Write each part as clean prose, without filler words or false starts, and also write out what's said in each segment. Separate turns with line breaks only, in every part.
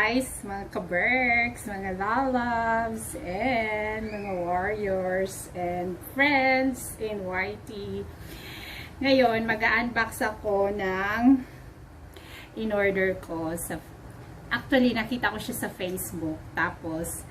guys, mga kaberks, mga lalabs, and mga warriors, and friends in YT. Ngayon, mag-unbox ako ng in-order ko. Actually, nakita ko siya sa Facebook. Tapos,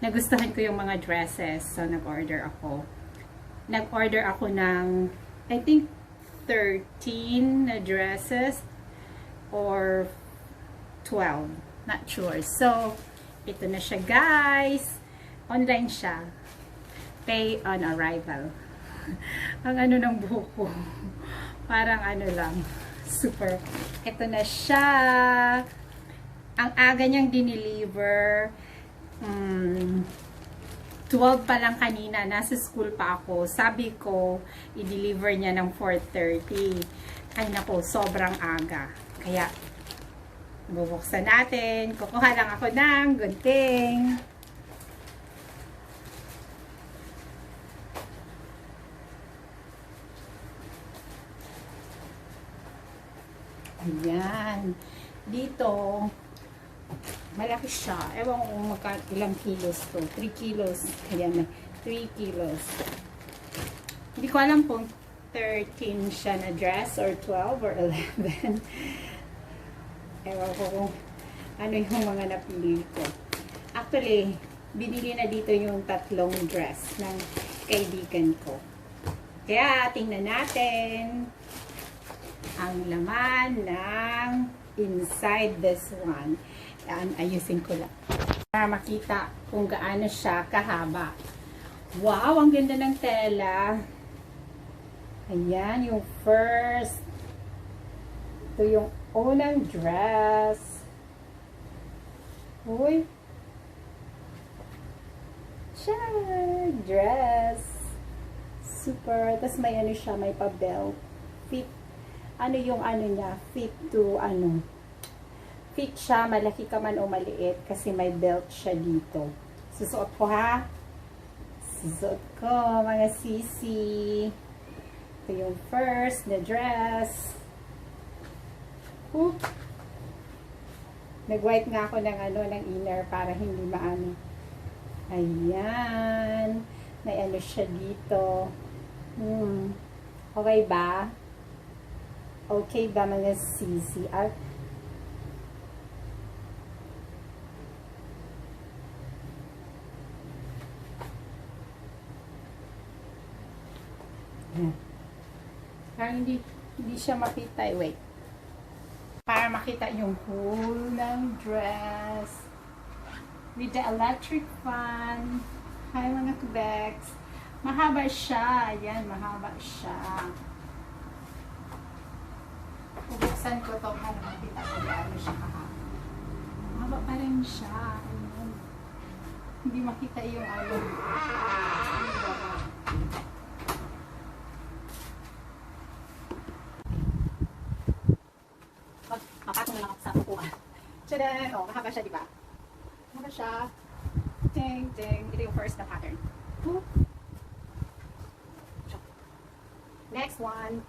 nagustuhan ko yung mga dresses. So, nag-order ako. Nag-order ako ng, I think, 13 na dresses or 12. Not sure. So, ito na siya, guys. Online siya. Pay on arrival. Ang ano ng buhok ko. Parang ano lang. Super. Ito na siya. Ang aga niyang dineliver. 12 pa lang kanina. Nasa school pa ako. Sabi ko, i-deliver niya ng 4:30. Ay nako, sobrang aga. Kaya, bubuksan natin. Kukuha lang ako ng gunting. Ayan. Dito, malaki siya. Ewan ko kung ilang kilos to. 3 kilos. Ayan, 3 kilos. Hindi ko alam kung 13 siya na dress or 12 or 11. Ewan ko kung ano yung mga napili ko. Actually, binili na dito yung 3 dress ng kaibigan ko. Kaya, tingnan natin ang laman ng inside this one. Yan, ayusin ko lang. Para makita kung gaano siya kahaba. Wow, ang ganda ng tela. Ayan, yung first. Ito yung unang dress. Uy. Siya, dress. Super. Tapos may ano siya, may pa-belt. Fit. Ano yung ano niya? Fit to ano. Fit siya, malaki ka man o maliit. Kasi may belt siya dito. Susuot ko ha. Susuot ko, mga sisi. Ito yung first na dress. Whoop. Nag-white nga ako ng ano, ng inner para hindi maano. Ayan. May ano siya dito. Okay ba? Okay ba mga sisi? Ayan. Parang hindi siya makita. Wait. Para makita yung whole ng dress. With the electric fan. Hi mga kubeks. Mahaba siya. Ayan, mahaba siya. Bubuksan ko ito para makita ko ano siya kahaba. Mahaba pa rin siya. Ayan. Hindi makita yung ano. Magpapatong na lang ako sa upuan. Tchadan! O, mahaba siya, diba? Mahaba siya. Ding, ding. Ito yung first na pattern. Next one.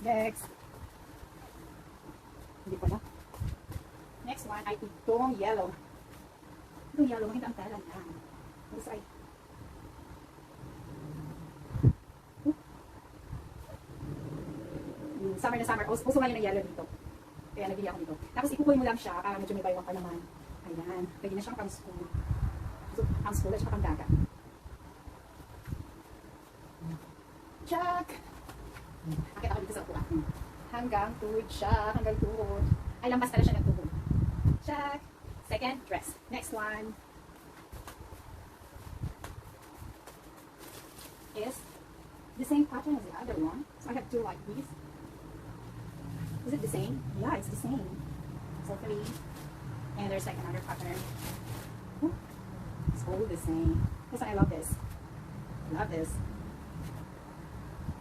Next. Hindi ko na. Next one ay itong yellow. Itong yellow, maganda ang tela niya. This ay. Summer na summer. Uso ngayon ng yellow dito. Kaya nabili ako dito. Tapos ikukuloy mo lang siya para medyo may baywang ka naman. Ayan. Pwede na siyang pang school. So, pang school at saka pang dagat. Check! Akit ako dito sa upuan. Hanggang tuhod siya. Hanggang tuhod. Ay, lampas pala siya ng tuhod. Check! Second dress. Next one is the same pattern as the other one. So I have two like these. Is it the same? Yeah, it's the same. So 3. And there's like another pattern. It's all the same. Because I love this. Love this.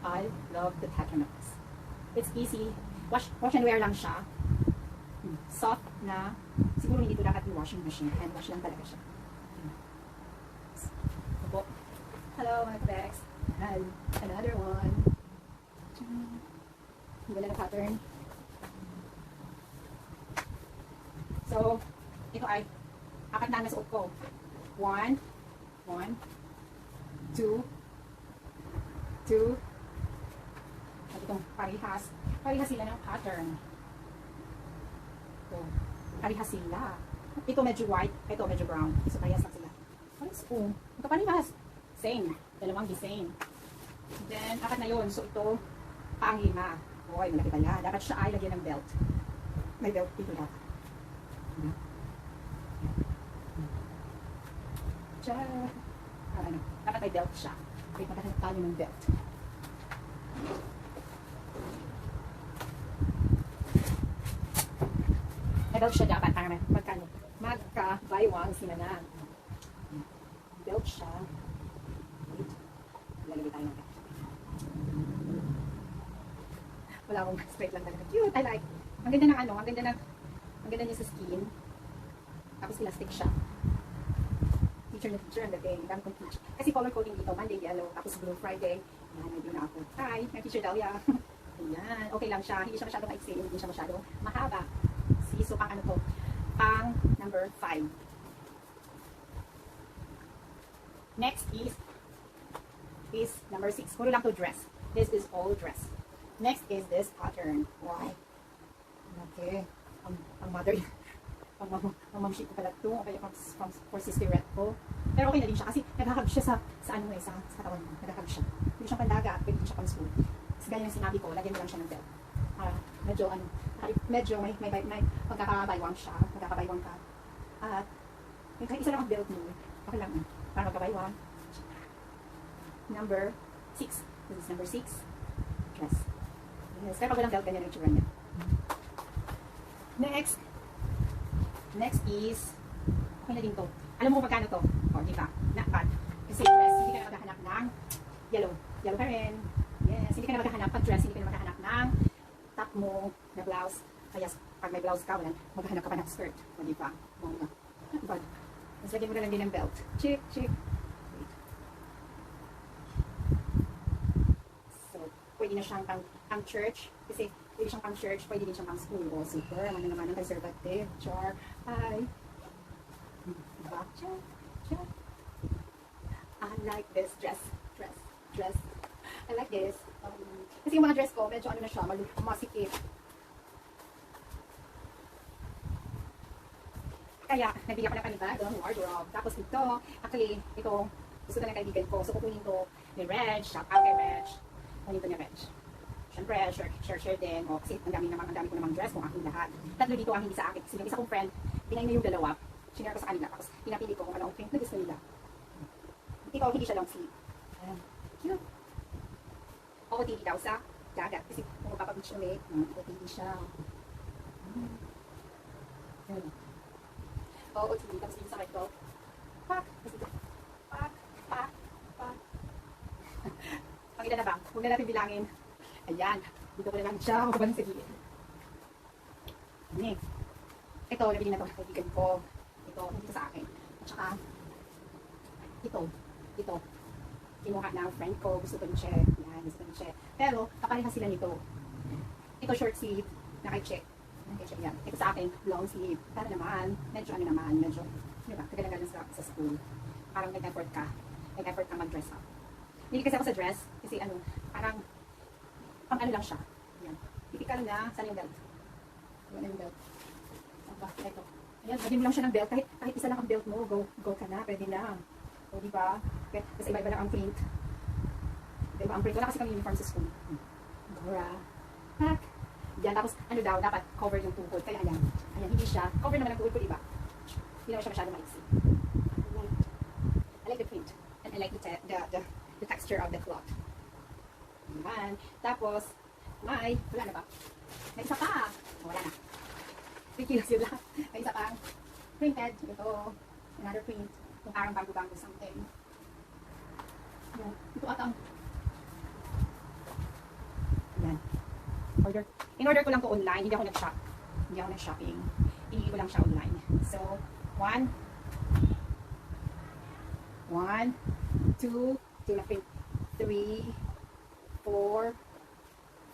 I love the pattern of this. It's easy. Wash and wear lang siya. Soft na. Siguro hindi ito dapat yung washing machine. Hand wash lang talaga siya. Hello mga bags. And another one. Ang ganda na pattern. So, ito ay apat na nasuot ko. 1, 1, 2, 2. At itong parihas. Parihas sila ng pattern. Ito. Parihas sila. Ito medyo white, ito medyo brown. So, parihas lang sila. Parehas po. Ito parihas. Same. Dalawang design. Then, apat na yun. So, ito, paang 5. Uy, malaki pala. Dapat siya ay lagyan ng belt. May belt dito dapat. Siya. Ano, dapat may belt siya. Okay, maghanap tayo ng belt. May belt siya dapat para magkano? Magka-buy one sila na. Belt siya. Wait. Lalagay tayo ng belt. Wala akong straight lang talaga. Cute, I like. Ang ganda ng ano, ang ganda niya sa skin. Tapos elastic siya. Teacher na teacher ang dating. Dami kong teach. Kasi color coding dito, Monday yellow, tapos blue Friday. Yan, may blue na ako. Hi, may teacher Dahlia. Ayan, okay lang siya. Hindi siya masyadong maiksi, hindi siya masyadong mahaba. See, so pang ano to? Pang number 5. Next is number 6. Puro lang to dress. This is all dress. Next is this pattern. Why? Okay. Ang mother, ang mamship ko pala ito. Okay, for sister red ko. Pero okay na din siya kasi naghahag siya sa ano eh, sa katawan mo. Naghahag siya. Hindi siya pandaga, pwede siya pang school. Kasi ganyan yung sinabi ko, lagyan mo lang siya ng belt. Medyo ano, medyo may pagkakabaywang siya. Magkakabaywang ka. At kahit isa lang ang belt mo, okay lang. Para magkabaywang. Number 6. This is number 6. Dress. Yes. Kaya pag walang belt, ganyan yung itsura niya. Next is, okay na din to. Alam mo kung magkano to? O, di ba? Not bad. Kasi dress, hindi ka na maghahanap ng yellow. Yellow pa rin. Yes, hindi ka na maghahanap pag dress, hindi ka na maghahanap ng top mo na blouse. Kaya pag may blouse ka, maghahanap ka pa ng skirt. O, di ba? Not bad. Mas lagyan mo na lang din ng belt. Chick. Wait. So, pwede na siyang pang church. Kasi, pwede siyang pang church, pwede din siyang pang school. O, super. Ano naman ang conservative. Char. Hi. Diba? Char. I like this dress. I like this. Kasi yung mga dress ko, medyo ano na siya, masikip. Kaya, nagbigyan ko ng panibagong wardrobe. Tapos ito, actually, ito, gusto na ng kaibigan ko. So, kukunin to ni Reg. Shout out kay Reg. Kunin to ni Reg. Siyempre, share din. O, kasi ang dami ko namang dress kung aking lahat. Tatlo dito ang hindi sa akin. Kasi yung isa kong friend, pinay na yung dalawa. Sinare ko sa kanila. Tapos, pinapili ko kung ano ang print na gusto nila. Ito, hindi siya long sleeve. Cute. OOTD daw sa dagat. Kasi kung magpapag-beach ulit, OOTD siya. OOTD. Tapos dito sa akin ko, pak. Ang ilan na ba? Huwag na natin bilangin. Ayan. Dito ko na lang siya. Huwag ba nang sa gilid? Ito, nabili na ito. Kaibigan ko. Ito, dito sa akin. At saka, ito. Kinuha ng friend ko. Gusto ko check. Yan, gusto ko check. Pero, kapareha sila nito. Ito, short sleeve. Naka-check. Yan. Ito sa akin, long sleeve. Para naman, medyo, di ba? Kagalagan sa school. Parang nag-effort ka mag-dress up. Hindi kasi ako sa dress. Kasi parang, pang ano lang siya. Yan. Typical na, saan yung belt? Yan yung belt. Ito. Ayan, lagyan mo lang siya ng belt. Kahit isa lang ang belt mo, go ka na, pwede na. O, diba? Kasi iba-iba lang ang print. Diba, ang print. Wala kasi kami uniform sa school. Gora. Pak. Yan, tapos, dapat cover yung tuhod. Kaya ayan, hindi siya. Cover naman ang tuhod ko, diba? Hindi naman siya masyadong maiksi. I like the print. And I like the texture of the cloth. Ayan. Tapos, wala na ba? May isa pa. Wala na. 3 kilos yun lang. May isa pang printed. Ito, another print. Kung parang bago-bago something. Ito atang. Yan. In order ko lang to online. Hindi ako nag-shop. Hindi ako nag-shopping. Pinili ko lang siya online. So, 1, 2 na print. 3, 4,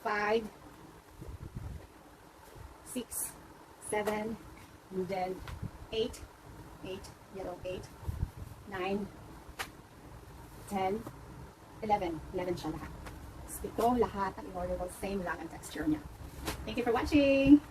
5, 6, 7, And then 8, 8, yellow 8, 9, 10, 11. 11 siya lahat. Tapos ito lahat ang in-order ko, same lang ang texture niya. Thank you for watching!